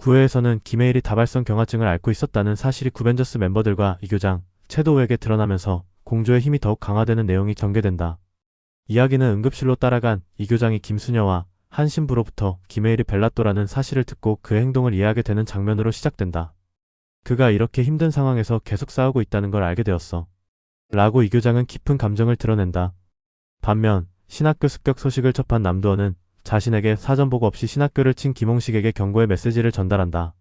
구회에서는 김해일이 다발성 경화증을 앓고 있었다는 사실이 구벤져스 멤버들과 이교장, 채도우에게 드러나면서 공조의 힘이 더욱 강화되는 내용이 전개된다. 이야기는 응급실로 따라간 이교장이 김수녀와 한 신부로부터 김해일이 벨라또라는 사실을 듣고 그의 행동을 이해하게 되는 장면으로 시작된다. 그가 이렇게 힘든 상황에서 계속 싸우고 있다는 걸 알게 되었어. 라고 이교장은 깊은 감정을 드러낸다. 반면 신학교 습격 소식을 접한 남도원은 자신에게 사전 보고 없이 신학교를 친 김홍식에게 경고의 메시지를 전달한다.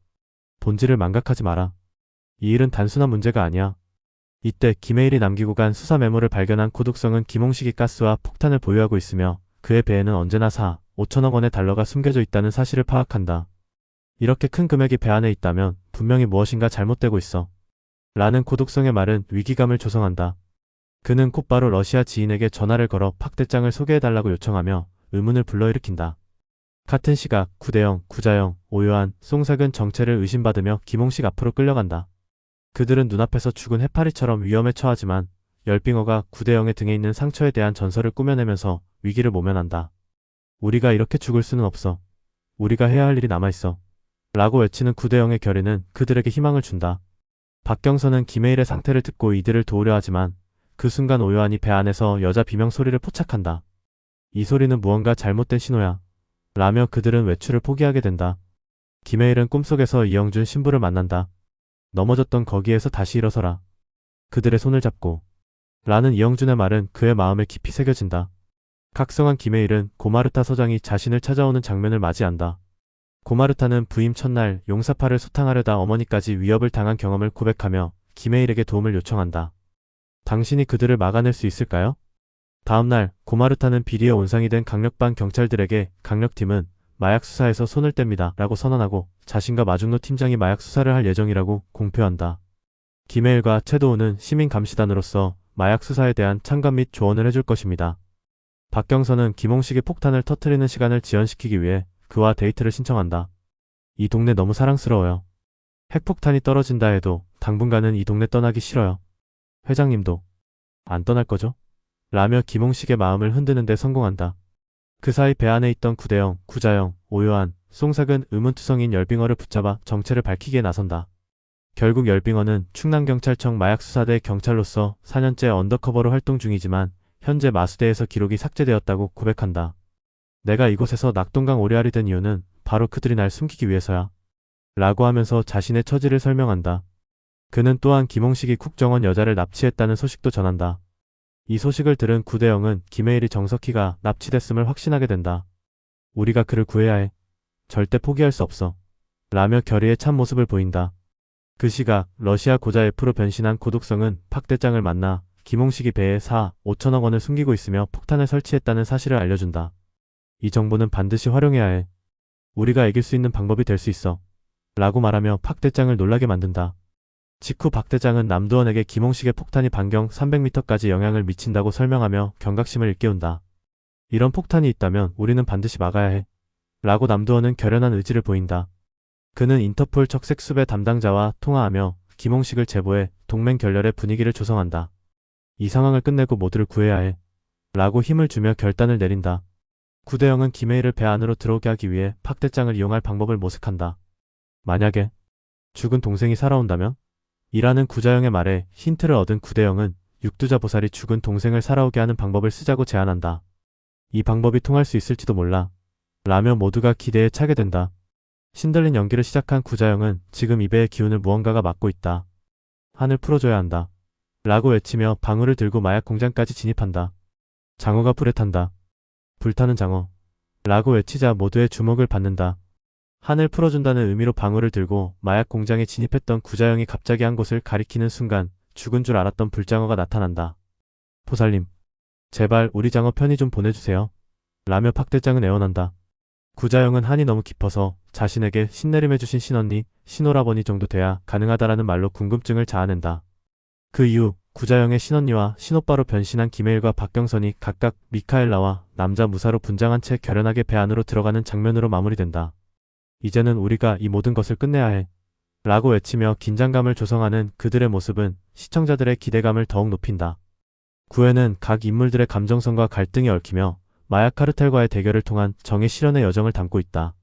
본질을 망각하지 마라. 이 일은 단순한 문제가 아니야. 이때 김해일이 남기고 간 수사 메모를 발견한 고독성은 김홍식이 가스와 폭탄을 보유하고 있으며 그의 배에는 언제나 5천억 원의 달러가 숨겨져 있다는 사실을 파악한다. 이렇게 큰 금액이 배 안에 있다면 분명히 무엇인가 잘못되고 있어. 라는 고독성의 말은 위기감을 조성한다. 그는 곧바로 러시아 지인에게 전화를 걸어 박 대장을 소개해달라고 요청하며 의문을 불러일으킨다. 같은 시각 구대영, 구자영, 오요한, 송삭은 정체를 의심받으며 김홍식 앞으로 끌려간다. 그들은 눈앞에서 죽은 해파리처럼 위험에 처하지만 열빙어가 구대영의 등에 있는 상처에 대한 전설을 꾸며내면서 위기를 모면한다. 우리가 이렇게 죽을 수는 없어. 우리가 해야 할 일이 남아있어. 라고 외치는 구대영의 결의는 그들에게 희망을 준다. 박경선은 김해일의 상태를 듣고 이들을 도우려 하지만 그 순간 오요한이 배 안에서 여자 비명 소리를 포착한다. 이 소리는 무언가 잘못된 신호야. 라며 그들은 외출을 포기하게 된다. 김해일은 꿈속에서 이영준 신부를 만난다. 넘어졌던 거기에서 다시 일어서라. 그들의 손을 잡고. 라는 이영준의 말은 그의 마음에 깊이 새겨진다. 각성한 김해일은 고마르타 서장이 자신을 찾아오는 장면을 맞이한다. 고마르타는 부임 첫날 용사파를 소탕하려다 어머니까지 위협을 당한 경험을 고백하며 김해일에게 도움을 요청한다. 당신이 그들을 막아낼 수 있을까요? 다음날 고마르타는 비리의 온상이 된 강력반 경찰들에게 강력팀은 마약 수사에서 손을 뗍니다 라고 선언하고 자신과 마중노 팀장이 마약 수사를 할 예정이라고 공표한다. 김해일과 채도우는 시민 감시단으로서 마약 수사에 대한 참관 및 조언을 해줄 것입니다. 박경선은 김홍식이 폭탄을 터뜨리는 시간을 지연시키기 위해 그와 데이트를 신청한다. 이 동네 너무 사랑스러워요. 핵폭탄이 떨어진다 해도 당분간은 이 동네 떠나기 싫어요. 회장님도 안 떠날 거죠? 라며 김홍식의 마음을 흔드는 데 성공한다. 그 사이 배 안에 있던 구대영, 구자영, 오요한, 송삭은 의문투성인 열빙어를 붙잡아 정체를 밝히기에 나선다. 결국 열빙어는 충남경찰청 마약수사대 경찰로서 4년째 언더커버로 활동 중이지만 현재 마수대에서 기록이 삭제되었다고 고백한다. 내가 이곳에서 낙동강 오리알이 된 이유는 바로 그들이 날 숨기기 위해서야. 라고 하면서 자신의 처지를 설명한다. 그는 또한 김홍식이 국정원 여자를 납치했다는 소식도 전한다. 이 소식을 들은 구대영은 김해일이 정석희가 납치됐음을 확신하게 된다. 우리가 그를 구해야 해. 절대 포기할 수 없어. 라며 결의의 참모습을 보인다. 그 시각 러시아 고자 F로 변신한 고독성은 박 대장을 만나 김홍식이 배에 5천억 원을 숨기고 있으며 폭탄을 설치했다는 사실을 알려준다. 이 정보는 반드시 활용해야 해. 우리가 이길 수 있는 방법이 될 수 있어. 라고 말하며 박 대장을 놀라게 만든다. 직후 박 대장은 남도원에게 김홍식의 폭탄이 반경 300m까지 영향을 미친다고 설명하며 경각심을 일깨운다. 이런 폭탄이 있다면 우리는 반드시 막아야 해. 라고 남도원은 결연한 의지를 보인다. 그는 인터폴 적색수배 담당자와 통화하며 김홍식을 제보해 동맹 결렬의 분위기를 조성한다. 이 상황을 끝내고 모두를 구해야 해. 라고 힘을 주며 결단을 내린다. 구대영은 김해일을 배 안으로 들어오게 하기 위해 박 대장을 이용할 방법을 모색한다. 만약에 죽은 동생이 살아온다면? 이라는 구자영의 말에 힌트를 얻은 구대영은 육두자 보살이 죽은 동생을 살아오게 하는 방법을 쓰자고 제안한다. 이 방법이 통할 수 있을지도 몰라. 라며 모두가 기대에 차게 된다. 신들린 연기를 시작한 구자영은 지금 이 배의 기운을 무언가가 막고 있다. 한을 풀어줘야 한다. 라고 외치며 방울을 들고 마약 공장까지 진입한다. 장어가 불에 탄다. 불타는 장어. 라고 외치자 모두의 주목을 받는다. 한을 풀어준다는 의미로 방울을 들고 마약 공장에 진입했던 구자영이 갑자기 한 곳을 가리키는 순간 죽은 줄 알았던 불장어가 나타난다. 보살님, 제발 우리 장어 편히 좀 보내주세요. 라며 박 대장은 애원한다. 구자영은 한이 너무 깊어서 자신에게 신내림해주신 신언니, 신오라버니 정도 돼야 가능하다라는 말로 궁금증을 자아낸다. 그 이후 구자영의 신언니와 신오빠로 변신한 김해일과 박경선이 각각 미카엘라와 남자 무사로 분장한 채 결연하게 배 안으로 들어가는 장면으로 마무리된다. 이제는 우리가 이 모든 것을 끝내야 해. 라고 외치며 긴장감을 조성하는 그들의 모습은 시청자들의 기대감을 더욱 높인다. 9회는 각 인물들의 감정선과 갈등이 얽히며 마약 카르텔과의 대결을 통한 정의 실현의 여정을 담고 있다.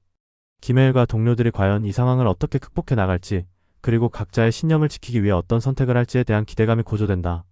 김혜일과 동료들이 과연 이 상황을 어떻게 극복해 나갈지, 그리고 각자의 신념을 지키기 위해 어떤 선택을 할지에 대한 기대감이 고조된다.